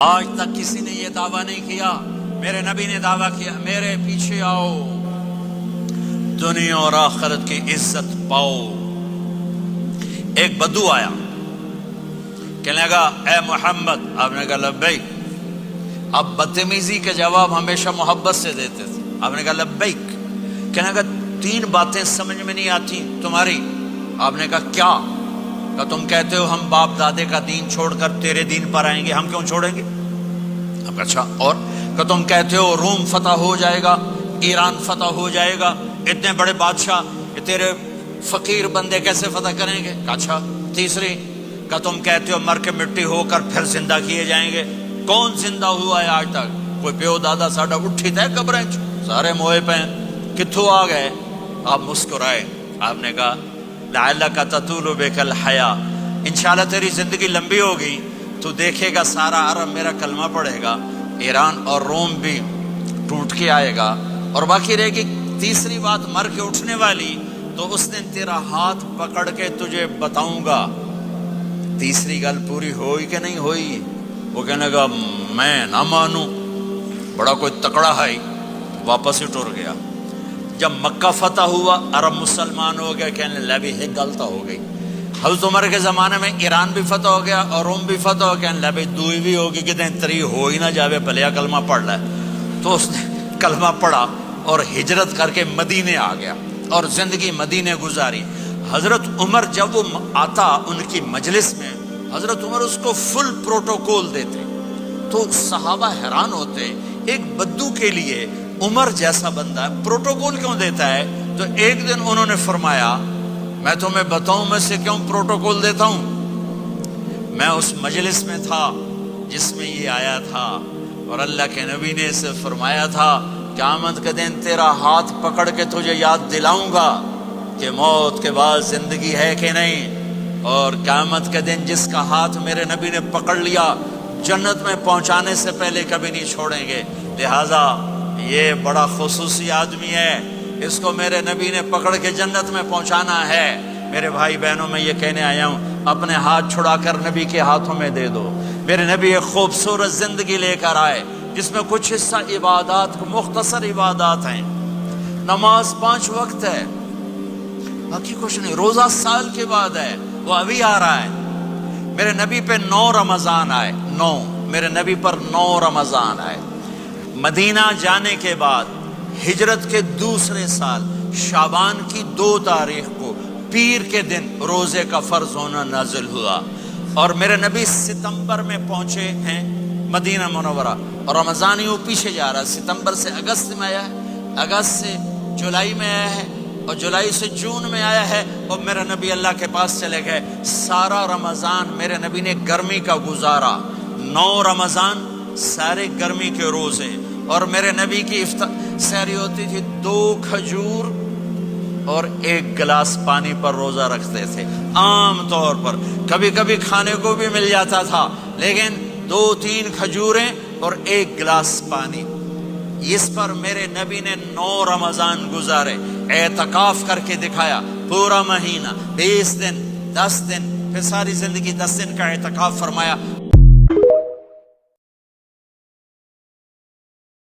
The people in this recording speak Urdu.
آج تک کسی نے یہ دعویٰ نہیں کیا، میرے نبی نے دعویٰ کیا میرے پیچھے آؤ، دنیا اور آخرت کی عزت پاؤ۔ ایک بدو آیا، کہنے لگا اے محمد، آپ نے کہا لبیک۔ اب بدتمیزی کے جواب ہمیشہ محبت سے دیتے تھے۔ آپ نے کہا لبیک۔ کہنے لگا تین باتیں سمجھ میں نہیں آتی تمہاری۔ آپ نے کہا کیا؟ کہ تم کہتے ہو ہم باپ دادے کا دین چھوڑ کر تیرے دین پر آئیں گے، ہم کیوں چھوڑیں گے؟ اب اچھا، اور کہ تم کہتے ہو روم فتح ہو جائے گا، ایران فتح ہو جائے گا، اتنے بڑے بادشاہ تیرے فقیر بندے کیسے فتح کریں گے؟ اچھا، تیسری کہ تم کہتے ہو مر کے مٹی ہو کر پھر زندہ کیے جائیں گے، کون زندہ ہوا ہے آج تک؟ کوئی پیو دادا ساڈا اٹھی تے قبریں سارے موئے پہ کتھوں آ گئے؟ آپ مسکرائے۔ آپ نے کہا لعلک تطول بک الحیا، انشاءاللہ تیری زندگی لمبی ہوگی، تو دیکھے گا سارا عرب میرا کلمہ پڑھے گا، ایران اور روم بھی ٹوٹ کے آئے گا، اور باقی رہے گی تیسری بات مر کے اٹھنے والی، تو اس دن تیرا ہاتھ پکڑ کے تجھے بتاؤں گا۔ تیسری گل پوری ہوئی کہ نہیں ہوئی؟ وہ کہنے لگا میں نہ مانوں، بڑا کوئی تکڑا ہے، واپس ہی ٹر گیا۔ جب مکہ فتح ہوا، عرب مسلمان ہو گئے، کہنے لگے ایک غلطی ہو گئی، حضرت عمر کے زمانے میں ایران بھی فتح ہو گیا اور روم بھی فتح ہو گیا، کہنے لگے دوئی بھی ہوگی، کتنے تری ہو ہی نہ جاوے، بھلیا کلمہ پڑھ لے۔ تو اس نے کلمہ پڑھا اور ہجرت کر کے مدینے آ گیا اور زندگی مدینے گزاری۔ حضرت عمر جب وہ آتا ان کی مجلس میں، حضرت عمر اس کو فل پروٹوکول دیتے، تو صحابہ حیران ہوتے، ایک بدو کے لیے عمر جیسا بندہ پروٹوکول کیوں دیتا ہے؟ تو ایک دن انہوں نے فرمایا میں تمہیں بتاؤں میں سے کیوں پروٹوکول دیتا ہوں؟ میں اس مجلس میں تھا جس میں یہ آیا تھا، اور اللہ کے نبی نے اسے فرمایا تھا قیامت کے دن تیرا ہاتھ پکڑ کے تجھے یاد دلاؤں گا کہ موت کے بعد زندگی ہے کہ نہیں، اور قیامت کے دن جس کا ہاتھ میرے نبی نے پکڑ لیا جنت میں پہنچانے سے پہلے کبھی نہیں چھوڑیں گے۔ لہٰذا یہ بڑا خصوصی آدمی ہے، اس کو میرے نبی نے پکڑ کے جنت میں پہنچانا ہے۔ میرے بھائی بہنوں، میں یہ کہنے آیا ہوں اپنے ہاتھ چھڑا کر نبی کے ہاتھوں میں دے دو۔ میرے نبی ایک خوبصورت زندگی لے کر آئے جس میں کچھ حصہ عبادات، مختصر عبادات ہیں، نماز 5 وقت ہے، باقی کچھ نہیں، روزہ سال کے بعد ہے، وہ ابھی آ رہا ہے۔ میرے نبی پہ 9 رمضان آئے، 9 میرے نبی پر 9 رمضان آئے۔ مدینہ جانے کے بعد ہجرت کے دوسرے سال شعبان کی 2 تاریخ کو پیر کے دن روزے کا فرض ہونا نازل ہوا، اور میرے نبی ستمبر میں پہنچے ہیں مدینہ منورہ، اور رمضان یوں پیچھے جا رہا ہے، ستمبر سے اگست میں آیا ہے، اگست سے جولائی میں آیا ہے، اور جولائی سے جون میں آیا ہے، اور میرے نبی اللہ کے پاس چلے گئے۔ سارا رمضان میرے نبی نے گرمی کا گزارا، 9 رمضان سارے گرمی کے روزے، اور میرے نبی کی سحری ہوتی تھی 2 کھجور اور 1 گلاس پانی پر روزہ رکھتے تھے عام طور پر، کبھی کبھی کھانے کو بھی مل جاتا تھا، لیکن 2-3 کھجوریں اور 1 گلاس پانی، اس پر میرے نبی نے 9 رمضان گزارے، اعتکاف کر کے دکھایا، پورا مہینہ 20 دن 10 دن، پھر ساری زندگی 10 دن کا اعتکاف فرمایا،